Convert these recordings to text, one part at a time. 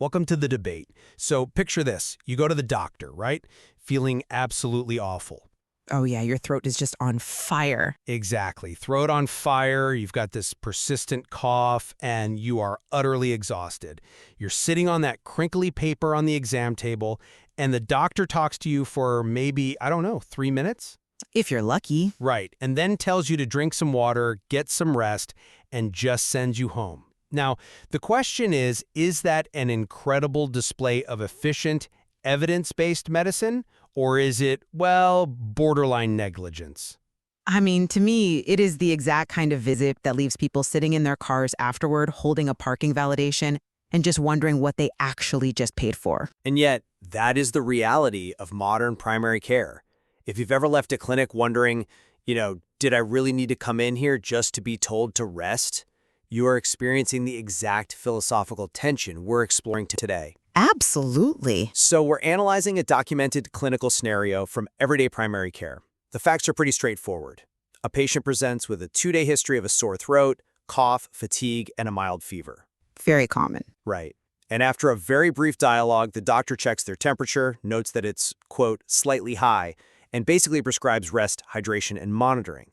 Welcome to the debate. So picture this. You go to the doctor, right? Feeling absolutely awful. Oh yeah, your throat is just on fire. Exactly. Throat on fire, you've got this persistent cough, and you are utterly exhausted. You're sitting on that crinkly paper on the exam table, and the doctor talks to you for maybe, I don't know, 3 minutes? If you're lucky. Right, and then tells you to drink some water, get some rest, and just sends you home. Now, the question is that an incredible display of efficient, evidence-based medicine, or is it, well, borderline negligence? I mean, to me, it is the exact kind of visit that leaves people sitting in their cars afterward holding a parking validation and just wondering what they actually just paid for. And yet, that is the reality of modern primary care. If you've ever left a clinic wondering, did I really need to come in here just to be told to rest? You are experiencing the exact philosophical tension we're exploring today. Absolutely. So we're analyzing a documented clinical scenario from everyday primary care. The facts are pretty straightforward. A patient presents with a 2-day history of a sore throat, cough, fatigue, and a mild fever. Very common. Right. And after a very brief dialogue, the doctor checks their temperature, notes that it's, quote, slightly high, and basically prescribes rest, hydration, and monitoring.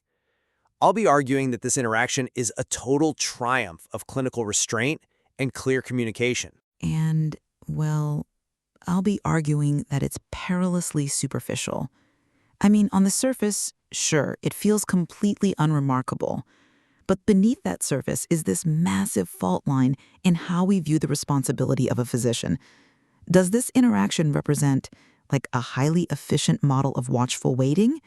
I'll be arguing that this interaction is a total triumph of clinical restraint and clear communication. And, well, I'll be arguing that it's perilously superficial. I mean, on the surface, sure, it feels completely unremarkable. But beneath that surface is this massive fault line in how we view the responsibility of a physician. Does this interaction represent, like, a highly efficient model of watchful waiting?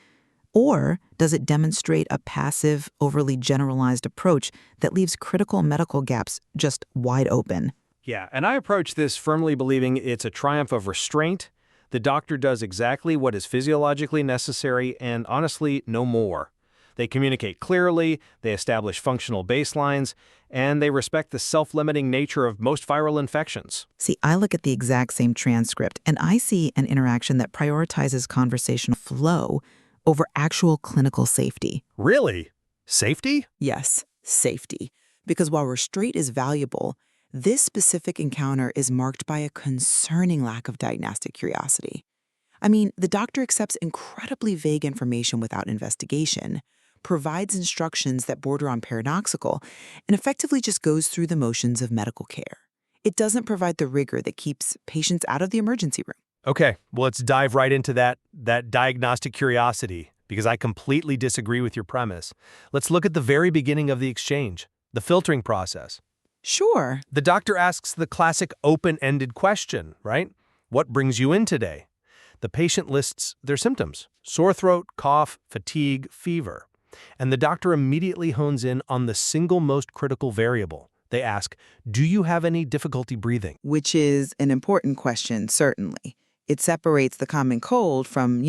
Or does it demonstrate a passive, overly generalized approach that leaves critical medical gaps just wide open? Yeah, and I approach this firmly believing it's a triumph of restraint. The doctor does exactly what is physiologically necessary and, honestly, no more. They communicate clearly, they establish functional baselines, and they respect the self-limiting nature of most viral infections. See, I look at the exact same transcript, and I see an interaction that prioritizes conversational flow over actual clinical safety. Really? Safety? Yes, safety. Because while restraint is valuable, this specific encounter is marked by a concerning lack of diagnostic curiosity. I mean, the doctor accepts incredibly vague information without investigation, provides instructions that border on paradoxical, and effectively just goes through the motions of medical care. It doesn't provide the rigor that keeps patients out of the emergency room. Okay, well, let's dive right into that diagnostic curiosity, because I completely disagree with your premise. Let's look at the very beginning of the exchange, the filtering process. Sure. The doctor asks the classic open-ended question, right? What brings you in today? The patient lists their symptoms: sore throat, cough, fatigue, fever. And the doctor immediately hones in on the single most critical variable. They ask, do you have any difficulty breathing? Which is an important question, certainly. It separates the common cold from,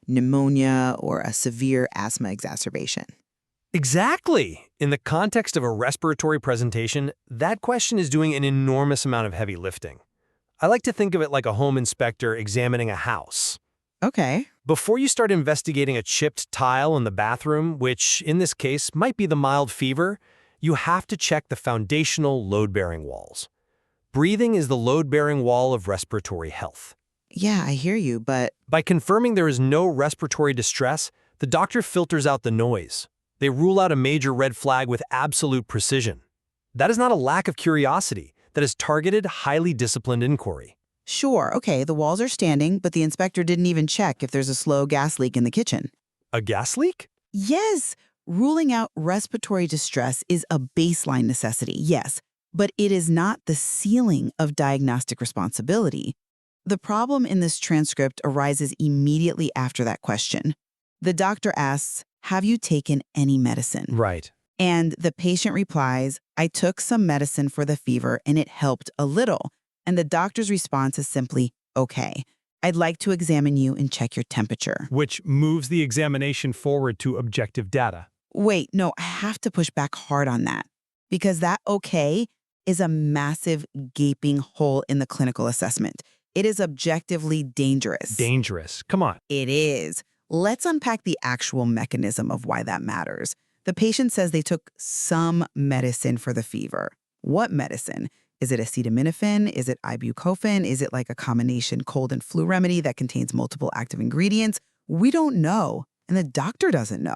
pneumonia or a severe asthma exacerbation. Exactly. In the context of a respiratory presentation, that question is doing an enormous amount of heavy lifting. I like to think of it like a home inspector examining a house. Okay. Before you start investigating a chipped tile in the bathroom, which in this case might be the mild fever, you have to check the foundational load-bearing walls. Breathing is the load-bearing wall of respiratory health. Yeah, I hear you, but By confirming there is no respiratory distress, the doctor filters out the noise. They rule out a major red flag with absolute precision. That is not a lack of curiosity. That is targeted, highly disciplined inquiry. sure, okay, the walls are standing, but the inspector didn't even check if there's a slow gas leak in the kitchen. A gas leak? Yes, ruling out respiratory distress is a baseline necessity, yes, but it is not the ceiling of diagnostic responsibility. The problem in this transcript arises immediately after that question. The doctor asks, have you taken any medicine? Right. And the patient replies, I took some medicine for the fever and it helped a little. And the doctor's response is simply, okay, I'd like to examine you and check your temperature. Which moves the examination forward to objective data. Wait, no, I have to push back hard on that. Because that okay is a massive gaping hole in the clinical assessment. It is objectively dangerous. Dangerous. Come on. It is. Let's unpack the actual mechanism of why that matters. The patient says they took some medicine for the fever. What medicine? Is it acetaminophen? Is it ibuprofen? Is it like a combination cold and flu remedy that contains multiple active ingredients? We don't know, and the doctor doesn't know.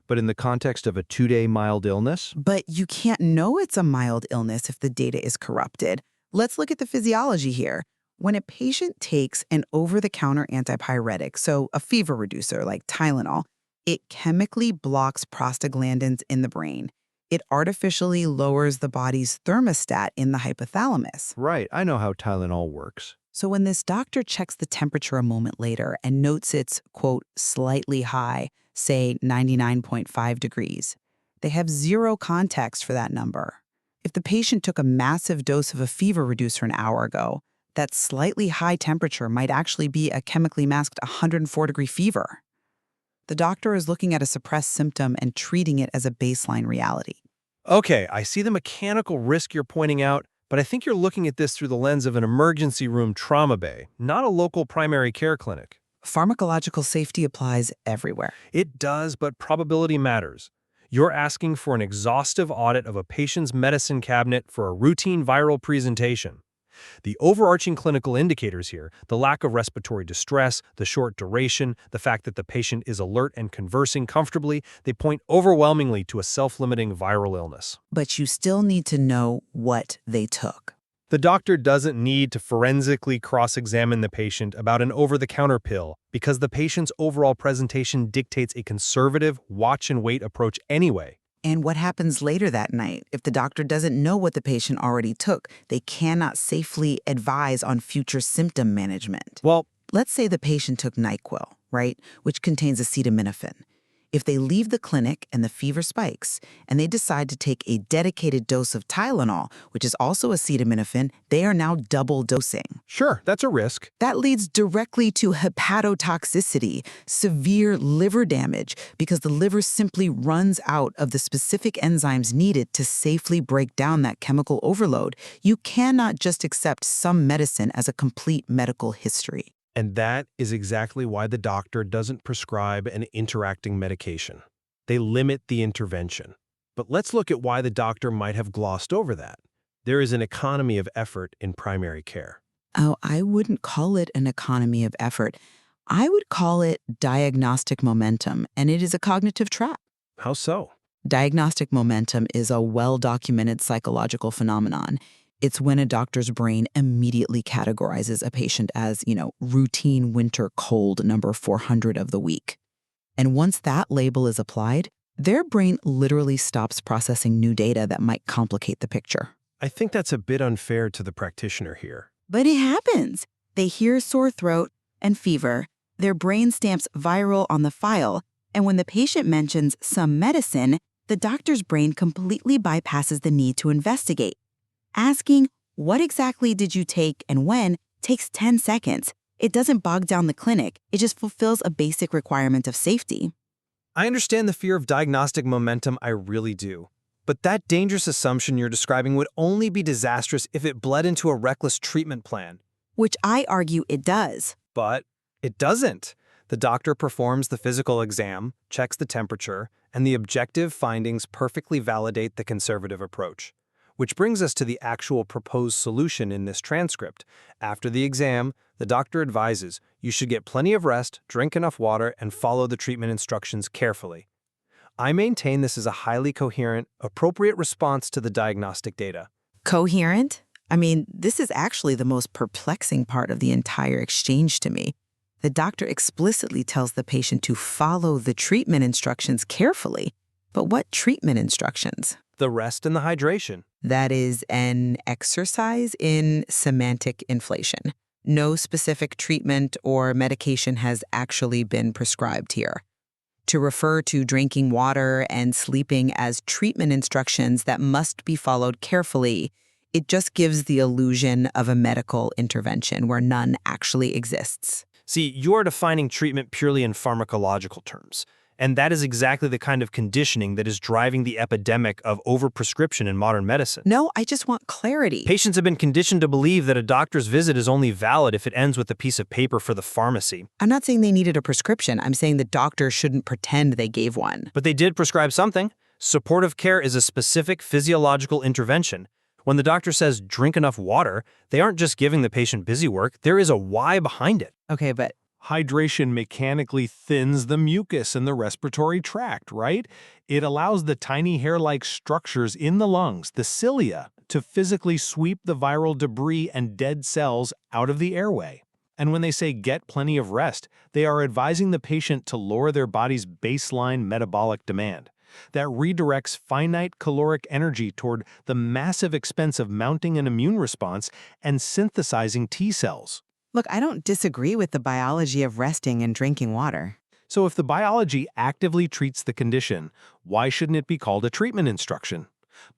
But in the context of a 2-day mild illness? But you can't know it's a mild illness if the data is corrupted. Let's look at the physiology here. When a patient takes an over-the-counter antipyretic, so a fever reducer like Tylenol, it chemically blocks prostaglandins in the brain. It artificially lowers the body's thermostat in the hypothalamus. Right, I know how Tylenol works. So when this doctor checks the temperature a moment later and notes it's, quote, slightly high, say 99.5 degrees, they have zero context for that number. If the patient took a massive dose of a fever reducer an hour ago, that slightly high temperature might actually be a chemically masked 104-degree fever. The doctor is looking at a suppressed symptom and treating it as a baseline reality. Okay, I see the mechanical risk you're pointing out, but I think you're looking at this through the lens of an emergency room trauma bay, not a local primary care clinic. Pharmacological safety applies everywhere. It does, but probability matters. You're asking for an exhaustive audit of a patient's medicine cabinet for a routine viral presentation. The overarching clinical indicators here, the lack of respiratory distress, the short duration, the fact that the patient is alert and conversing comfortably, they point overwhelmingly to a self-limiting viral illness. But you still need to know what they took. The doctor doesn't need to forensically cross-examine the patient about an over-the-counter pill because the patient's overall presentation dictates a conservative, watch-and-wait approach anyway. And what happens later that night? If the doctor doesn't know what the patient already took, they cannot safely advise on future symptom management. Well, Let's say the patient took NyQuil, right, which contains acetaminophen. If they leave the clinic and the fever spikes, and they decide to take a dedicated dose of Tylenol, which is also acetaminophen, they are now double dosing. sure, that's a risk. That leads directly to hepatotoxicity, severe liver damage, because the liver simply runs out of the specific enzymes needed to safely break down that chemical overload. You cannot just accept some medicine as a complete medical history. And that is exactly why the doctor doesn't prescribe an interacting medication. They limit the intervention. But let's look at why the doctor might have glossed over that. There is an economy of effort in primary care. Oh, I wouldn't call it an economy of effort. I would call it diagnostic momentum, and it is a cognitive trap. How so? Diagnostic momentum is a well-documented psychological phenomenon. It's when a doctor's brain immediately categorizes a patient as, routine winter cold number 400 of the week. And once that label is applied, their brain literally stops processing new data that might complicate the picture. I think that's a bit unfair to the practitioner here. But it happens. They hear sore throat and fever, their brain stamps viral on the file, and when the patient mentions some medicine, the doctor's brain completely bypasses the need to investigate. Asking, what exactly did you take and when, takes 10 seconds. It doesn't bog down the clinic. It just fulfills a basic requirement of safety. I understand the fear of diagnostic momentum, I really do. But that dangerous assumption you're describing would only be disastrous if it bled into a reckless treatment plan. Which I argue it does. But it doesn't. The doctor performs the physical exam, checks the temperature, and the objective findings perfectly validate the conservative approach. Which brings us to the actual proposed solution in this transcript. After the exam, the doctor advises you should get plenty of rest, drink enough water, and follow the treatment instructions carefully. I maintain this is a highly coherent, appropriate response to the diagnostic data. Coherent? I mean, this is actually the most perplexing part of the entire exchange to me. The doctor explicitly tells the patient to follow the treatment instructions carefully. But what treatment instructions? The rest and the hydration. That is an exercise in semantic inflation. No specific treatment or medication has actually been prescribed here. To refer to drinking water and sleeping as treatment instructions that must be followed carefully, it just gives the illusion of a medical intervention where none actually exists. See, you are defining treatment purely in pharmacological terms. And that is exactly the kind of conditioning that is driving the epidemic of overprescription in modern medicine. No, I just want clarity. Patients have been conditioned to believe that a doctor's visit is only valid if it ends with a piece of paper for the pharmacy. I'm not saying they needed a prescription. I'm saying the doctor shouldn't pretend they gave one. But they did prescribe something. Supportive care is a specific physiological intervention When the doctor says drink enough water, they aren't just giving the patient busy work, there is a why behind it. Okay, but Hydration mechanically thins the mucus in the respiratory tract, right? It allows the tiny hair-like structures in the lungs, the cilia, to physically sweep the viral debris and dead cells out of the airway. And when they say get plenty of rest, they are advising the patient to lower their body's baseline metabolic demand. That redirects finite caloric energy toward the massive expense of mounting an immune response and synthesizing T cells. look, I don't disagree with the biology of resting and drinking water. So if the biology actively treats the condition, why shouldn't it be called a treatment instruction?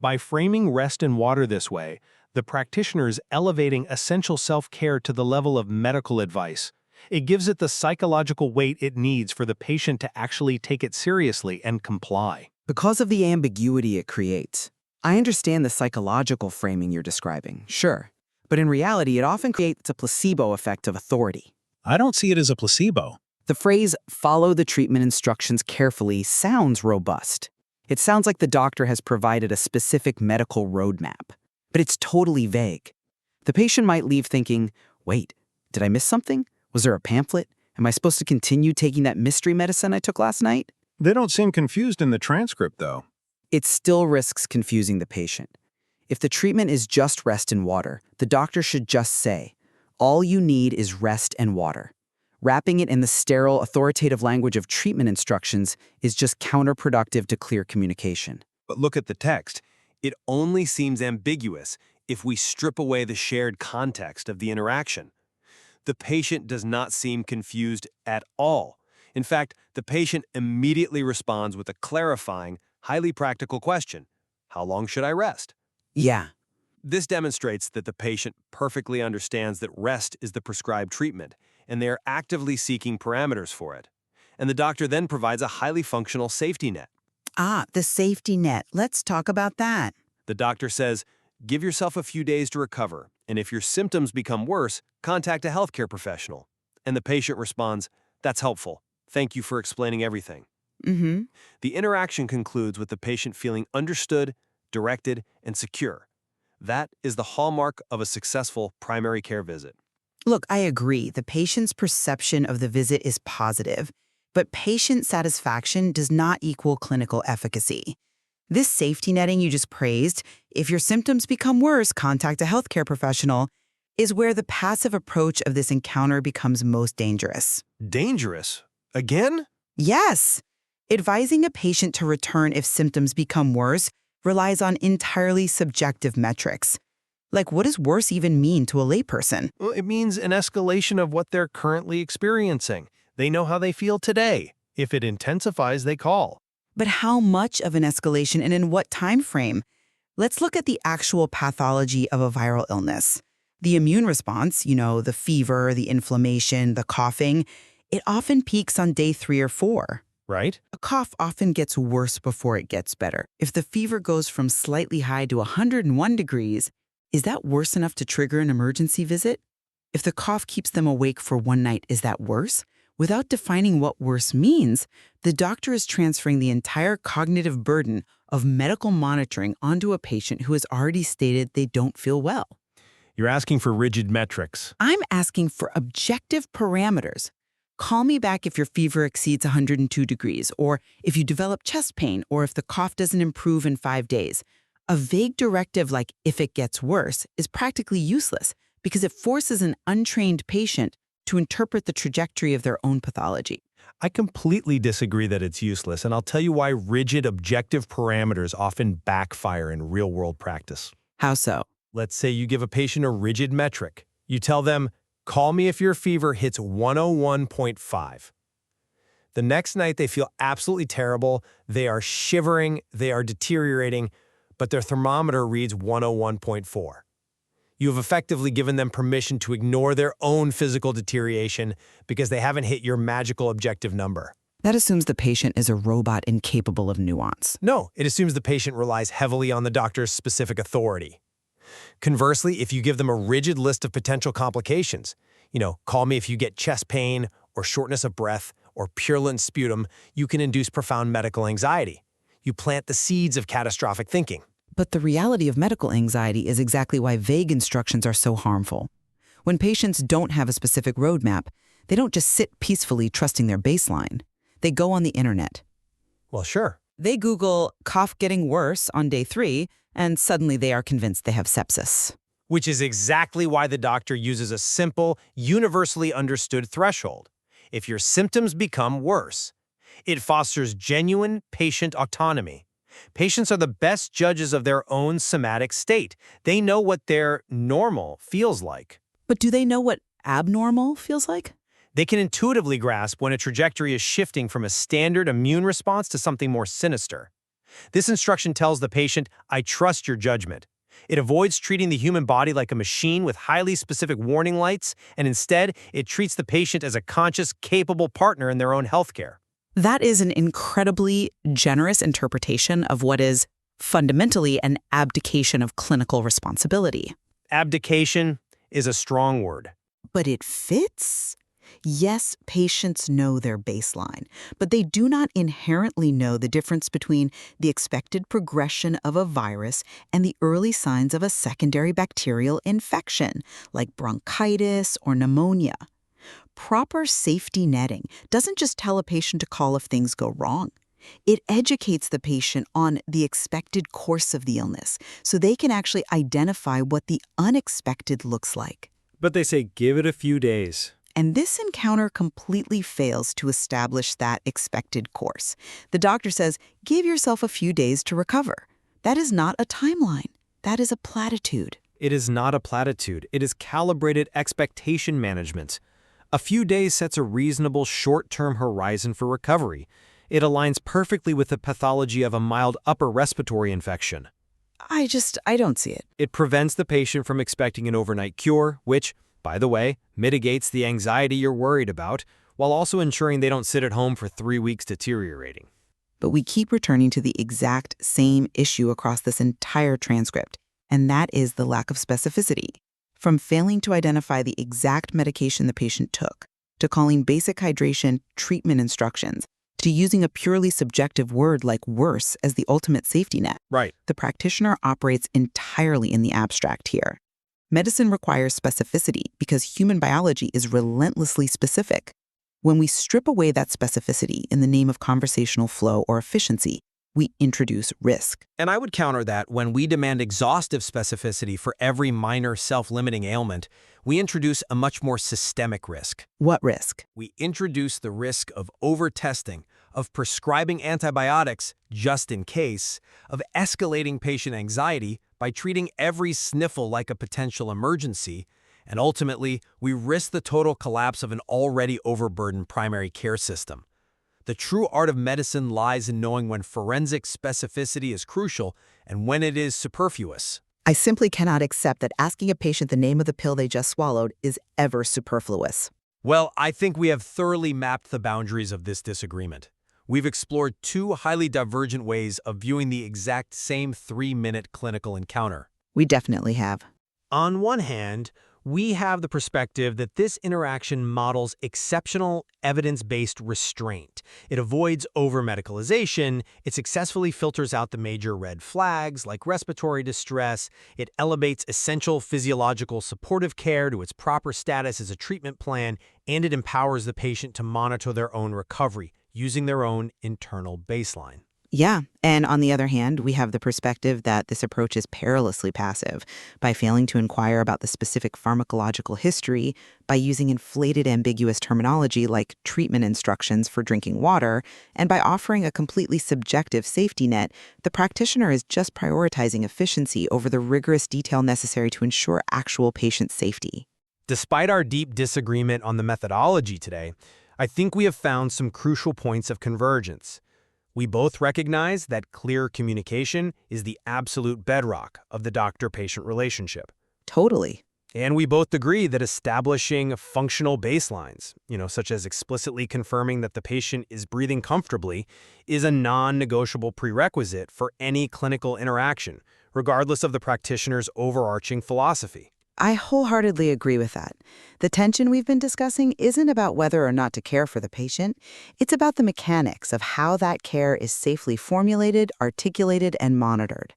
By framing rest and water this way, the practitioner is elevating essential self-care to the level of medical advice. It gives it the psychological weight it needs for the patient to actually take it seriously and comply. Because of the ambiguity it creates. I understand the psychological framing you're describing, sure. But in reality, it often creates a placebo effect of authority. I don't see it as a placebo. The phrase, follow the treatment instructions carefully, sounds robust. It sounds like the doctor has provided a specific medical roadmap. But it's totally vague. The patient might leave thinking, wait, did I miss something? Was there a pamphlet? Am I supposed to continue taking that mystery medicine I took last night? They don't seem confused in the transcript, though. It still risks confusing the patient. If the treatment is just rest and water, the doctor should just say, all you need is rest and water. Wrapping it in the sterile, authoritative language of treatment instructions is just counterproductive to clear communication. But look at the text. It only seems ambiguous if we strip away the shared context of the interaction. The patient does not seem confused at all. In fact, the patient immediately responds with a clarifying, highly practical question. How long should I rest? Yeah, This demonstrates that the patient perfectly understands that rest is the prescribed treatment, and they are actively seeking parameters for it. And the doctor then provides a highly functional safety net. The safety net. Let's talk about that. The doctor says, give yourself a few days to recover, and if your symptoms become worse, contact a healthcare professional. And the patient responds, that's helpful. Thank you for explaining everything. Mm-hmm. The interaction concludes with the patient feeling understood, directed, and secure. That is the hallmark of a successful primary care visit. Look, I agree. The patient's perception of the visit is positive, but patient satisfaction does not equal clinical efficacy. This safety netting you just praised, if your symptoms become worse, contact a healthcare professional, is where the passive approach of this encounter becomes most dangerous. Dangerous? Again? Yes. Advising a patient to return if symptoms become worse relies on entirely subjective metrics. Like, what does worse even mean to a layperson? Well, it means an escalation of what they're currently experiencing. They know how they feel today. If it intensifies, they call. But how much of an escalation and in what time frame? Let's look at the actual pathology of a viral illness. The immune response, the fever, the inflammation, the coughing, it often peaks on day 3 or 4. Right? A cough often gets worse before it gets better. If the fever goes from slightly high to 101 degrees, is that worse enough to trigger an emergency visit? If the cough keeps them awake for one night, is that worse? Without defining what worse means, the doctor is transferring the entire cognitive burden of medical monitoring onto a patient who has already stated they don't feel well. You're asking for rigid metrics. I'm asking for objective parameters. Call me back if your fever exceeds 102 degrees, or if you develop chest pain, or if the cough doesn't improve in 5 days. A vague directive like if it gets worse is practically useless because it forces an untrained patient to interpret the trajectory of their own pathology. I completely disagree that it's useless, and I'll tell you why rigid objective parameters often backfire in real-world practice. How so? Let's say you give a patient a rigid metric. You tell them, call me if your fever hits 101.5. The next night they feel absolutely terrible, they are shivering, they are deteriorating, but their thermometer reads 101.4. You have effectively given them permission to ignore their own physical deterioration because they haven't hit your magical objective number. That assumes the patient is a robot incapable of nuance. No, it assumes the patient relies heavily on the doctor's specific authority. Conversely, if you give them a rigid list of potential complications, call me if you get chest pain or shortness of breath or purulent sputum, you can induce profound medical anxiety. You plant the seeds of catastrophic thinking. But the reality of medical anxiety is exactly why vague instructions are so harmful. When patients don't have a specific roadmap, they don't just sit peacefully trusting their baseline. They go on the internet. Well, sure. They Google cough getting worse on day 3, and suddenly they are convinced they have sepsis. Which is exactly why the doctor uses a simple, universally understood threshold. If your symptoms become worse, it fosters genuine patient autonomy. Patients are the best judges of their own somatic state. They know what their normal feels like. But do they know what abnormal feels like? They can intuitively grasp when a trajectory is shifting from a standard immune response to something more sinister. This instruction tells the patient, I trust your judgment. It avoids treating the human body like a machine with highly specific warning lights, and instead, it treats the patient as a conscious, capable partner in their own healthcare. That is an incredibly generous interpretation of what is fundamentally an abdication of clinical responsibility. Abdication is a strong word. But it fits. Yes, patients know their baseline, but they do not inherently know the difference between the expected progression of a virus and the early signs of a secondary bacterial infection, like bronchitis or pneumonia. Proper safety netting doesn't just tell a patient to call if things go wrong. It educates the patient on the expected course of the illness so they can actually identify what the unexpected looks like. But they say give it a few days. And this encounter completely fails to establish that expected course. The doctor says, give yourself a few days to recover. That is not a timeline. That is a platitude. It is not a platitude. It is calibrated expectation management. A few days sets a reasonable short-term horizon for recovery. It aligns perfectly with the pathology of a mild upper respiratory infection. I don't see it. It prevents the patient from expecting an overnight cure, which, by the way, mitigates the anxiety you're worried about, while also ensuring they don't sit at home for 3 weeks deteriorating. But we keep returning to the exact same issue across this entire transcript, and that is the lack of specificity. From failing to identify the exact medication the patient took, to calling basic hydration treatment instructions, to using a purely subjective word like worse as the ultimate safety net. Right. The practitioner operates entirely in the abstract here. Medicine requires specificity because human biology is relentlessly specific. When we strip away that specificity in the name of conversational flow or efficiency, we introduce risk. And I would counter that when we demand exhaustive specificity for every minor self-limiting ailment, we introduce a much more systemic risk. What risk? We introduce the risk of over-testing, of prescribing antibiotics just in case, of escalating patient anxiety by treating every sniffle like a potential emergency, and ultimately, we risk the total collapse of an already overburdened primary care system. The true art of medicine lies in knowing when forensic specificity is crucial and when it is superfluous. I simply cannot accept that asking a patient the name of the pill they just swallowed is ever superfluous. Well, I think we have thoroughly mapped the boundaries of this disagreement. We've explored 2 highly divergent ways of viewing the exact same 3-minute clinical encounter. We definitely have. On one hand, we have the perspective that this interaction models exceptional evidence-based restraint. It avoids over-medicalization, it successfully filters out the major red flags like respiratory distress, it elevates essential physiological supportive care to its proper status as a treatment plan, and it empowers the patient to monitor their own recovery using their own internal baseline. Yeah, and on the other hand, we have the perspective that this approach is perilously passive by failing to inquire about the specific pharmacological history, by using inflated ambiguous terminology like treatment instructions for drinking water, and by offering a completely subjective safety net. The practitioner is just prioritizing efficiency over the rigorous detail necessary to ensure actual patient safety. Despite our deep disagreement on the methodology today, I think we have found some crucial points of convergence. We both recognize that clear communication is the absolute bedrock of the doctor-patient relationship. Totally. And we both agree that establishing functional baselines, such as explicitly confirming that the patient is breathing comfortably, is a non-negotiable prerequisite for any clinical interaction, regardless of the practitioner's overarching philosophy. I wholeheartedly agree with that. The tension we've been discussing isn't about whether or not to care for the patient. It's about the mechanics of how that care is safely formulated, articulated, and monitored.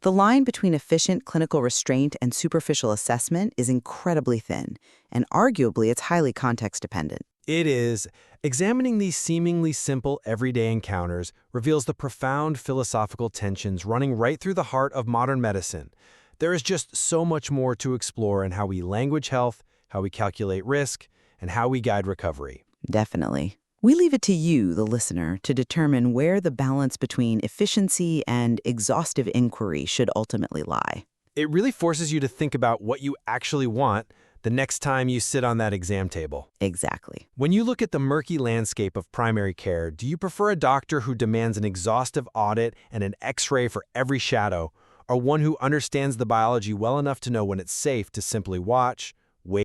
The line between efficient clinical restraint and superficial assessment is incredibly thin, and arguably it's highly context-dependent. It is. Examining these seemingly simple everyday encounters reveals the profound philosophical tensions running right through the heart of modern medicine. There is just so much more to explore in how we language health, how we calculate risk, and how we guide recovery. Definitely. We leave it to you, the listener, to determine where the balance between efficiency and exhaustive inquiry should ultimately lie. It really forces you to think about what you actually want the next time you sit on that exam table. Exactly. When you look at the murky landscape of primary care, do you prefer a doctor who demands an exhaustive audit and an X-ray for every shadow, or one who understands the biology well enough to know when it's safe to simply watch,